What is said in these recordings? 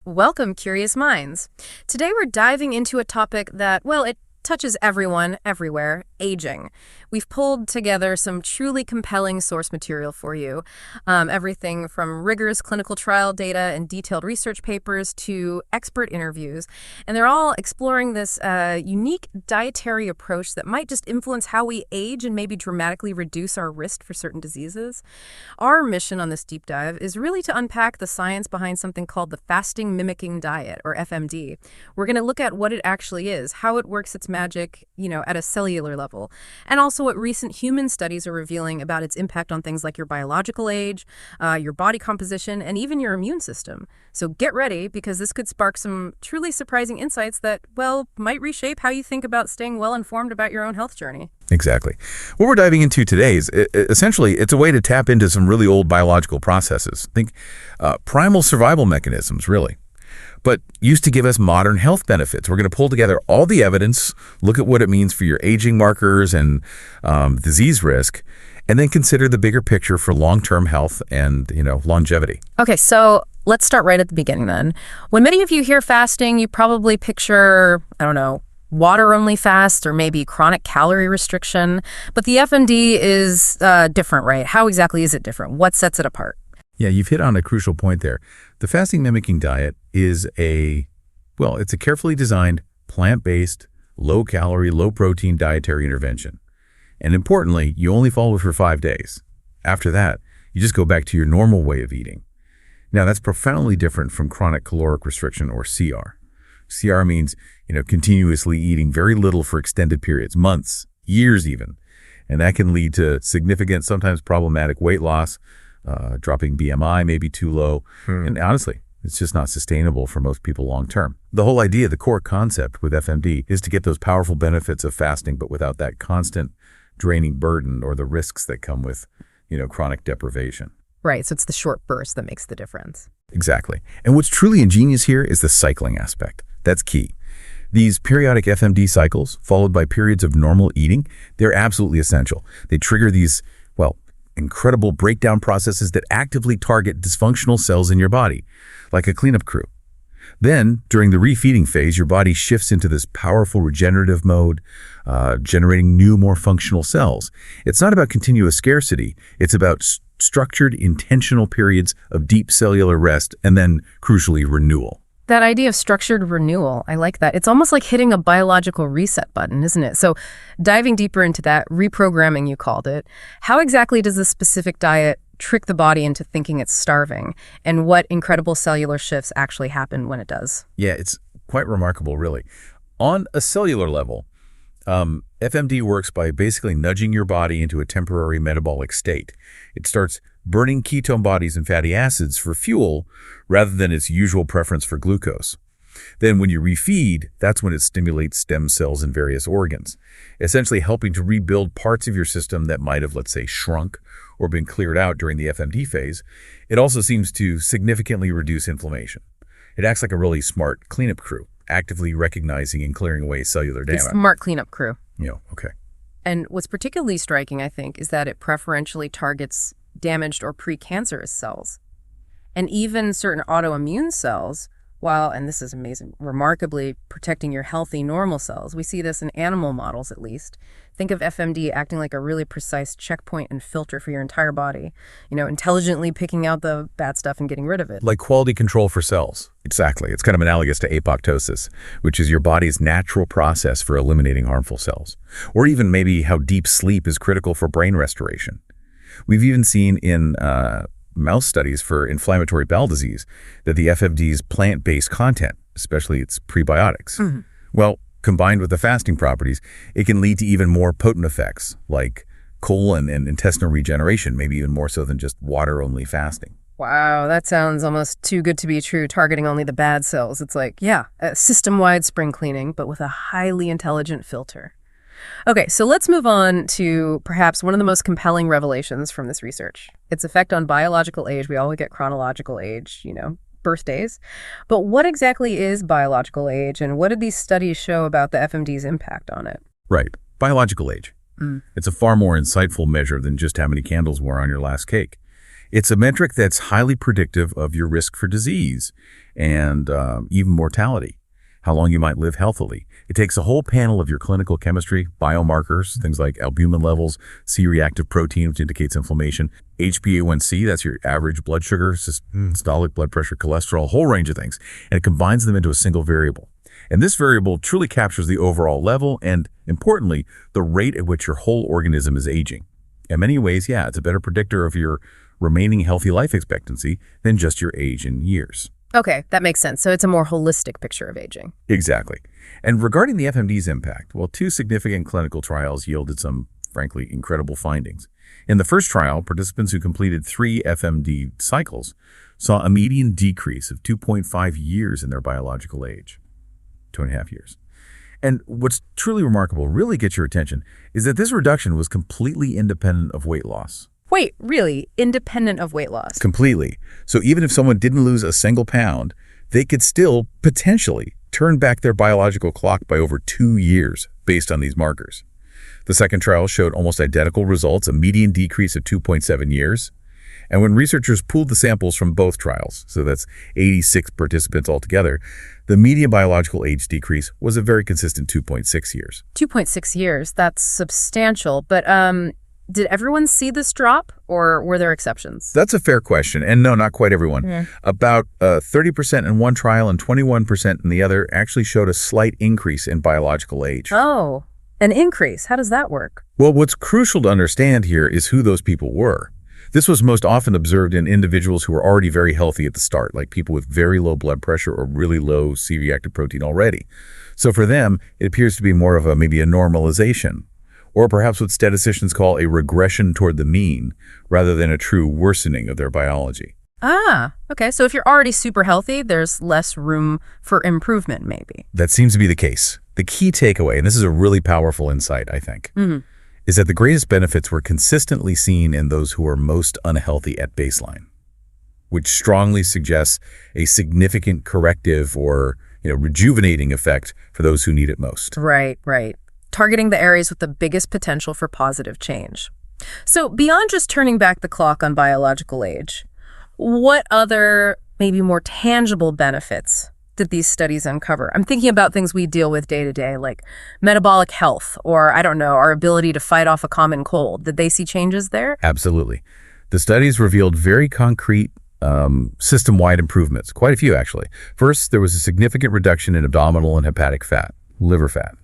Welcome, curious minds. Today we're diving into a topic that, well, it touches everyone, everywhere, aging. We've pulled together some truly compelling source material for you. Everything from rigorous clinical trial data and detailed research papers to expert interviews. And they're all exploring this unique dietary approach that might just influence how we age and maybe dramatically reduce our risk for certain diseases. Our mission on this deep dive is really to unpack the science behind something called the Fasting Mimicking Diet, or FMD. We're going to look at what it actually is, how it works its magic, at a cellular level, and also what recent human studies are revealing about its impact on things like your biological age, your body composition, and even your immune system. So get ready, because this could spark some truly surprising insights that, well, might reshape how you think about staying well-informed about your own health journey. Exactly. What we're diving into today is essentially it's a way to tap into some really old biological processes. Think primal survival mechanisms, really, but used to give us modern health benefits. We're going to pull together all the evidence, look at what it means for your aging markers and disease risk, and then consider the bigger picture for long-term health and, longevity. Okay, so let's start right at the beginning then. When many of you hear fasting, you probably picture, water-only fast or maybe chronic calorie restriction. But the FMD is different, right? How exactly is it different? What sets it apart? Yeah, you've hit on a crucial point there. The fasting mimicking diet is it's a carefully designed, plant-based, low-calorie, low-protein dietary intervention. And importantly, you only follow it for 5 days. After that, you just go back to your normal way of eating. Now, that's profoundly different from chronic caloric restriction, or CR. CR means, continuously eating very little for extended periods, months, years even. And that can lead to significant, sometimes problematic weight loss, dropping BMI may be too low. And honestly, it's just not sustainable for most people long term. The whole idea, the core concept with FMD is to get those powerful benefits of fasting, but without that constant draining burden or the risks that come with, chronic deprivation. Right, so it's the short burst that makes the difference. Exactly. And what's truly ingenious here is the cycling aspect. That's key. These periodic FMD cycles, followed by periods of normal eating, they're absolutely essential. They trigger these, incredible breakdown processes that actively target dysfunctional cells in your body, like a cleanup crew. Then, during the refeeding phase, your body shifts into this powerful regenerative mode, generating new, more functional cells. It's not about continuous scarcity. It's about structured, intentional periods of deep cellular rest and then, crucially, renewal. That idea of structured renewal, I like that. It's almost like hitting a biological reset button, isn't it? So diving deeper into that, reprogramming you called it, how exactly does this specific diet trick the body into thinking it's starving? And what incredible cellular shifts actually happen when it does? Yeah, it's quite remarkable, really. On a cellular level, FMD works by basically nudging your body into a temporary metabolic state. It starts burning ketone bodies and fatty acids for fuel rather than its usual preference for glucose. Then when you refeed, that's when it stimulates stem cells in various organs, essentially helping to rebuild parts of your system that might have, let's say, shrunk or been cleared out during the FMD phase. It also seems to significantly reduce inflammation. It acts like a really smart cleanup crew, actively recognizing and clearing away cellular damage. It's smart cleanup crew. Okay. And what's particularly striking, I think, is that it preferentially targets damaged or precancerous cells. And even certain autoimmune cells, while, and this is amazing, remarkably protecting your healthy normal cells. We see this in animal models, at least. Think of FMD acting like a really precise checkpoint and filter for your entire body, intelligently picking out the bad stuff and getting rid of it. Like quality control for cells. Exactly. It's kind of analogous to apoptosis, which is your body's natural process for eliminating harmful cells. Or even maybe how deep sleep is critical for brain restoration. We've even seen in mouse studies for inflammatory bowel disease that the FMD's plant-based content, especially its prebiotics, well, combined with the fasting properties, it can lead to even more potent effects like colon and intestinal regeneration, maybe even more so than just water-only fasting. Wow, that sounds almost too good to be true, targeting only the bad cells. It's like, a system-wide spring cleaning, but with a highly intelligent filter. Okay, so let's move on to perhaps one of the most compelling revelations from this research. Its effect on biological age. We all get chronological age, birthdays. But what exactly is biological age, and what did these studies show about the FMD's impact on it? Right, biological age. It's a far more insightful measure than just how many candles were on your last cake. It's a metric that's highly predictive of your risk for disease and even mortality, how long you might live healthily. It takes a whole panel of your clinical chemistry, biomarkers, things like albumin levels, C-reactive protein, which indicates inflammation, HbA1c, that's your average blood sugar, systolic blood pressure, cholesterol, a whole range of things, and it combines them into a single variable. And this variable truly captures the overall level and, importantly, the rate at which your whole organism is aging. In many ways, yeah, it's a better predictor of your remaining healthy life expectancy than just your age in years. Okay, that makes sense. So it's a more holistic picture of aging. Exactly. And regarding the FMD's impact, well, 2 significant clinical trials yielded some, frankly, incredible findings. In the first trial, participants who completed 3 FMD cycles saw a median decrease of 2.5 years in their biological age, 2.5 years. And what's truly remarkable, really gets your attention, is that this reduction was completely independent of weight loss. Wait, really? Independent of weight loss? Completely. So even if someone didn't lose a single pound, they could still potentially turn back their biological clock by over 2 years based on these markers. The second trial showed almost identical results, a median decrease of 2.7 years. And when researchers pooled the samples from both trials, so that's 86 participants altogether, the median biological age decrease was a very consistent 2.6 years. 2.6 years, that's substantial. But did everyone see this drop, or were there exceptions? That's a fair question, and no, not quite everyone. Yeah. About 30% in one trial and 21% in the other actually showed a slight increase in biological age. Oh, an increase. How does that work? Well, what's crucial to understand here is who those people were. This was most often observed in individuals who were already very healthy at the start, like people with very low blood pressure or really low C-reactive protein already. So for them, it appears to be more of maybe a normalization, or perhaps what statisticians call a regression toward the mean, rather than a true worsening of their biology. Ah, okay. So if you're already super healthy, there's less room for improvement, maybe. That seems to be the case. The key takeaway, and this is a really powerful insight, I think, is that the greatest benefits were consistently seen in those who are most unhealthy at baseline, which strongly suggests a significant corrective or rejuvenating effect for those who need it most. Right, right. Targeting the areas with the biggest potential for positive change. So beyond just turning back the clock on biological age, what other, maybe more tangible benefits did these studies uncover? I'm thinking about things we deal with day to day, like metabolic health, or I don't know, our ability to fight off a common cold. Did they see changes there? Absolutely. The studies revealed very concrete system-wide improvements, quite a few actually. First, there was a significant reduction in abdominal and hepatic fat, liver fat.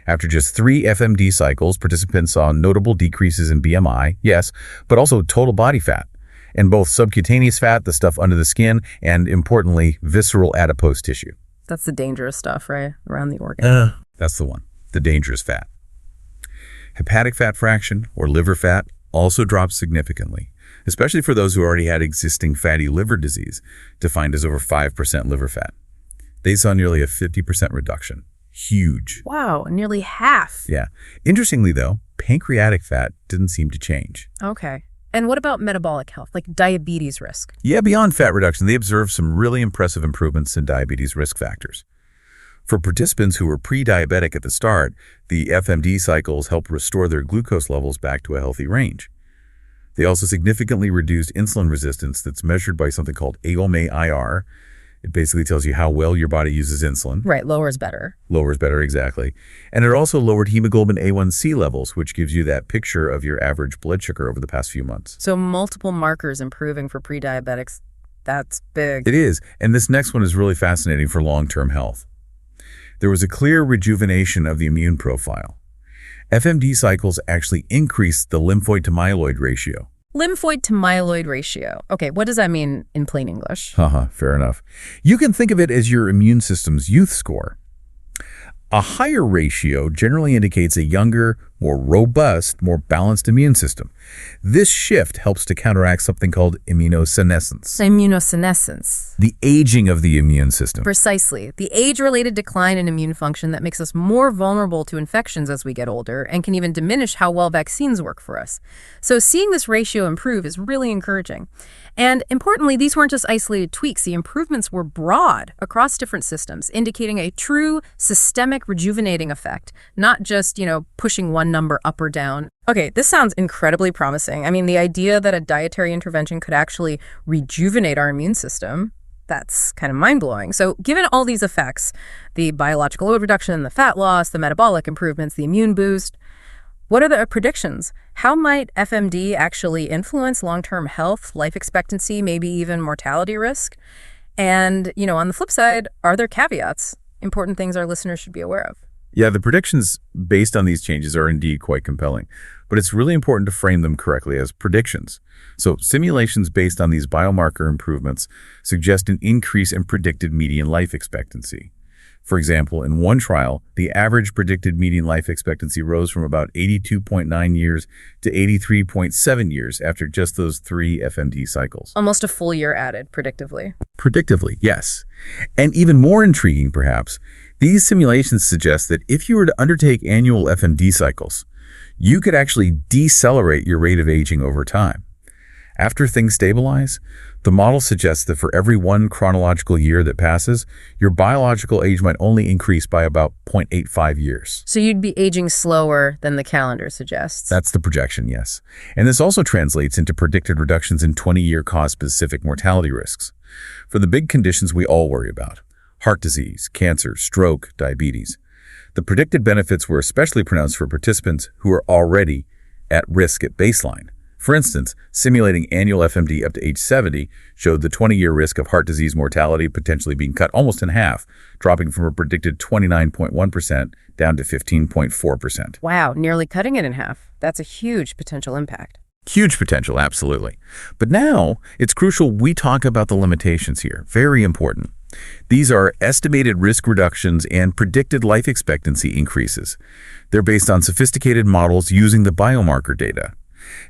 After just 3 FMD cycles, participants saw notable decreases in BMI, yes, but also total body fat, and both subcutaneous fat, the stuff under the skin, and importantly, visceral adipose tissue. That's the dangerous stuff, right? Around the organ. That's the one, the dangerous fat. Hepatic fat fraction, or liver fat, also dropped significantly, especially for those who already had existing fatty liver disease, defined as over 5% liver fat. They saw nearly a 50% reduction. Huge. Wow, nearly half. Yeah. Interestingly, though, pancreatic fat didn't seem to change. Okay. And what about metabolic health, like diabetes risk? Yeah, beyond fat reduction, they observed some really impressive improvements in diabetes risk factors. For participants who were pre-diabetic at the start, the FMD cycles helped restore their glucose levels back to a healthy range. They also significantly reduced insulin resistance that's measured by something called AOMA-IR. It basically tells you how well your body uses insulin. Right, lower is better. Lower is better, exactly. And it also lowered hemoglobin A1c levels, which gives you that picture of your average blood sugar over the past few months. So multiple markers improving for pre-diabetics. That's big. It is. And this next one is really fascinating for long-term health. There was a clear rejuvenation of the immune profile. FMD cycles actually increased the lymphoid to myeloid ratio. Lymphoid to myeloid ratio. Okay, what does that mean in plain English? Fair enough. You can think of it as your immune system's youth score. A higher ratio generally indicates a younger, more robust, more balanced immune system. This shift helps to counteract something called immunosenescence. Immunosenescence. The aging of the immune system. Precisely. The age-related decline in immune function that makes us more vulnerable to infections as we get older and can even diminish how well vaccines work for us. So seeing this ratio improve is really encouraging. And importantly, these weren't just isolated tweaks. The improvements were broad across different systems, indicating a true systemic rejuvenating effect, not just, pushing one number up or down. Okay, this sounds incredibly promising. I mean, the idea that a dietary intervention could actually rejuvenate our immune system, that's kind of mind-blowing. So given all these effects, the biological load reduction, the fat loss, the metabolic improvements, the immune boost, what are the predictions? How might FMD actually influence long-term health, life expectancy, maybe even mortality risk? And, on the flip side, are there caveats? Important things our listeners should be aware of. Yeah, the predictions based on these changes are indeed quite compelling, but it's really important to frame them correctly as predictions. So simulations based on these biomarker improvements suggest an increase in predicted median life expectancy. For example, in one trial, the average predicted median life expectancy rose from about 82.9 years to 83.7 years after just those 3 FMD cycles. Almost a full year added, predictively. Predictively, yes. And even more intriguing, perhaps, these simulations suggest that if you were to undertake annual FMD cycles, you could actually decelerate your rate of aging over time. After things stabilize, the model suggests that for every 1 chronological year that passes, your biological age might only increase by about 0.85 years. So you'd be aging slower than the calendar suggests. That's the projection, yes. And this also translates into predicted reductions in 20-year cause-specific mortality risks. For the big conditions we all worry about, heart disease, cancer, stroke, diabetes, the predicted benefits were especially pronounced for participants who are already at risk at baseline. For instance, simulating annual FMD up to age 70 showed the 20-year risk of heart disease mortality potentially being cut almost in half, dropping from a predicted 29.1% down to 15.4%. Wow, nearly cutting it in half. That's a huge potential impact. Huge potential, absolutely. But now, it's crucial we talk about the limitations here. Very important. These are estimated risk reductions and predicted life expectancy increases. They're based on sophisticated models using the biomarker data.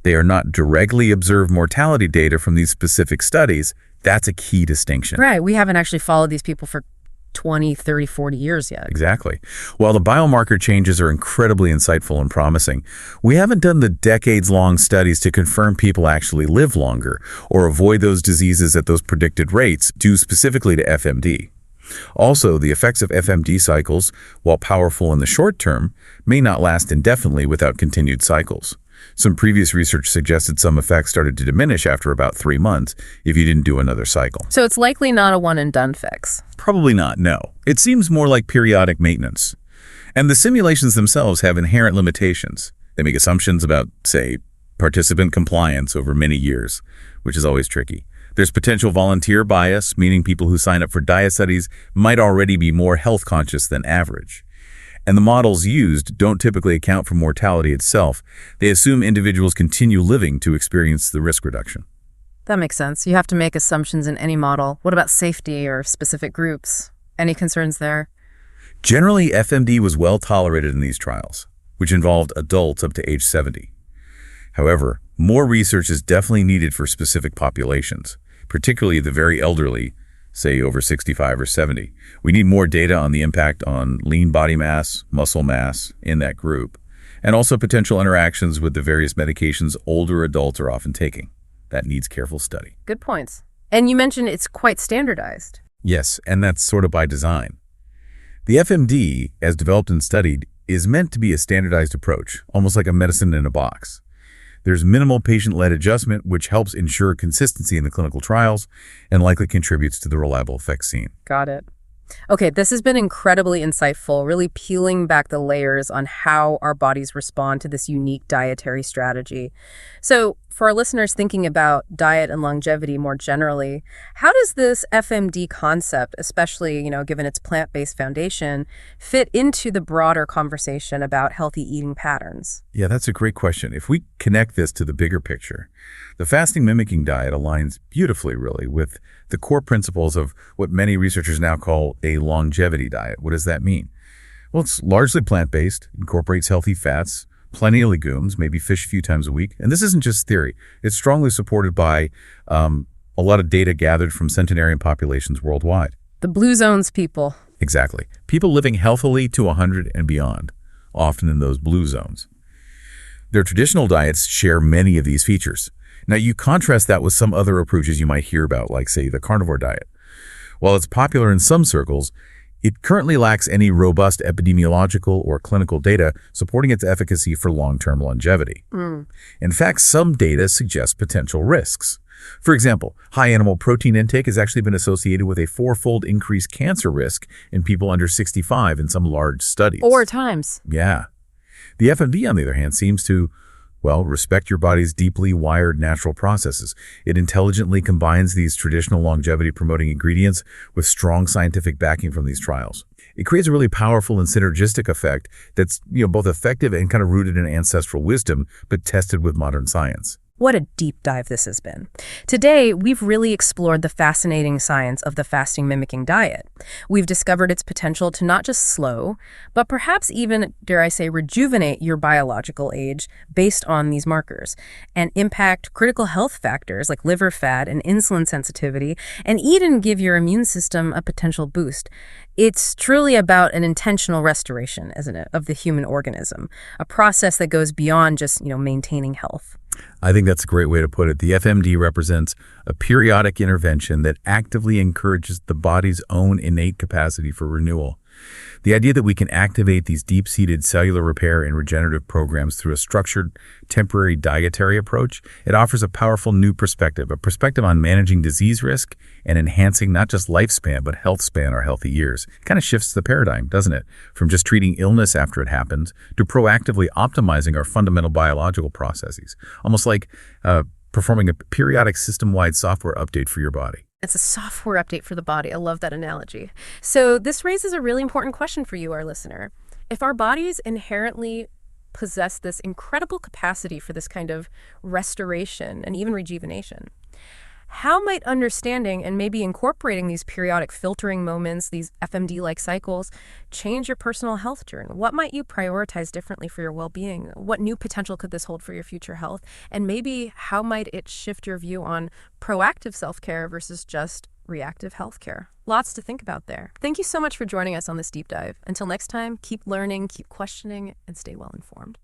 They are not directly observed mortality data from these specific studies. That's a key distinction. Right. We haven't actually followed these people for 20, 30, 40 years yet. Exactly. While the biomarker changes are incredibly insightful and promising, we haven't done the decades-long studies to confirm people actually live longer or avoid those diseases at those predicted rates due specifically to FMD. Also, the effects of FMD cycles, while powerful in the short term, may not last indefinitely without continued cycles. Some previous research suggested some effects started to diminish after about 3 months if you didn't do another cycle. So it's likely not a one-and-done fix. Probably not, no. It seems more like periodic maintenance. And the simulations themselves have inherent limitations. They make assumptions about, say, participant compliance over many years, which is always tricky. There's potential volunteer bias, meaning people who sign up for diet studies might already be more health conscious than average. And the models used don't typically account for mortality itself. They assume individuals continue living to experience the risk reduction. That makes sense. You have to make assumptions in any model. What about safety or specific groups? Any concerns there? Generally, FMD was well tolerated in these trials, which involved adults up to age 70. However, more research is definitely needed for specific populations, particularly the very elderly, say over 65 or 70. We need more data on the impact on lean body mass, muscle mass in that group, and also potential interactions with the various medications older adults are often taking. That needs careful study. Good points. And you mentioned it's quite standardized. Yes, and that's sort of by design. The FMD, as developed and studied, is meant to be a standardized approach, almost like a medicine in a box. There's minimal patient-led adjustment, which helps ensure consistency in the clinical trials and likely contributes to the reliable effects seen. Got it. Okay, this has been incredibly insightful, really peeling back the layers on how our bodies respond to this unique dietary strategy. So for our listeners thinking about diet and longevity more generally, how does this FMD concept, especially, given its plant-based foundation, fit into the broader conversation about healthy eating patterns? Yeah, that's a great question. If we connect this to the bigger picture, the fasting mimicking diet aligns beautifully, really, with the core principles of what many researchers now call a longevity diet. What does that mean? Well, it's largely plant-based, incorporates healthy fats, plenty of legumes, maybe fish a few times a week. And this isn't just theory. It's strongly supported by a lot of data gathered from centenarian populations worldwide. The blue zones people. Exactly. People living healthily to 100 and beyond, often in those blue zones. Their traditional diets share many of these features. Now, you contrast that with some other approaches you might hear about, like, say, the carnivore diet. While it's popular in some circles, It currently lacks any robust epidemiological or clinical data supporting its efficacy for long-term longevity. In fact, some data suggest potential risks. For example, high animal protein intake has actually been associated with a 4-fold increased cancer risk in people under 65 in some large studies. 4 times. Yeah. The FMD, on the other hand, seems to, well, respect your body's deeply wired natural processes. It intelligently combines these traditional longevity-promoting ingredients with strong scientific backing from these trials. It creates a really powerful and synergistic effect that's, both effective and kind of rooted in ancestral wisdom, but tested with modern science. What a deep dive this has been. Today, we've really explored the fascinating science of the fasting mimicking diet. We've discovered its potential to not just slow, but perhaps even, dare I say, rejuvenate your biological age based on these markers, and impact critical health factors like liver fat and insulin sensitivity, and even give your immune system a potential boost. It's truly about an intentional restoration, isn't it, of the human organism, a process that goes beyond just, maintaining health. I think that's a great way to put it. The FMD represents a periodic intervention that actively encourages the body's own innate capacity for renewal. The idea that we can activate these deep-seated cellular repair and regenerative programs through a structured, temporary dietary approach, it offers a powerful new perspective, a perspective on managing disease risk and enhancing not just lifespan, but health span or healthy years. It kind of shifts the paradigm, doesn't it? From just treating illness after it happens to proactively optimizing our fundamental biological processes, almost like performing a periodic system-wide software update for your body. It's a software update for the body. I love that analogy. So this raises a really important question for you, our listener. If our bodies inherently possess this incredible capacity for this kind of restoration and even rejuvenation, how might understanding and maybe incorporating these periodic filtering moments, these FMD-like cycles, change your personal health journey? What might you prioritize differently for your well-being? What new potential could this hold for your future health? And maybe how might it shift your view on proactive self-care versus just reactive healthcare? Lots to think about there. Thank you so much for joining us on this deep dive. Until next time, keep learning, keep questioning, and stay well informed.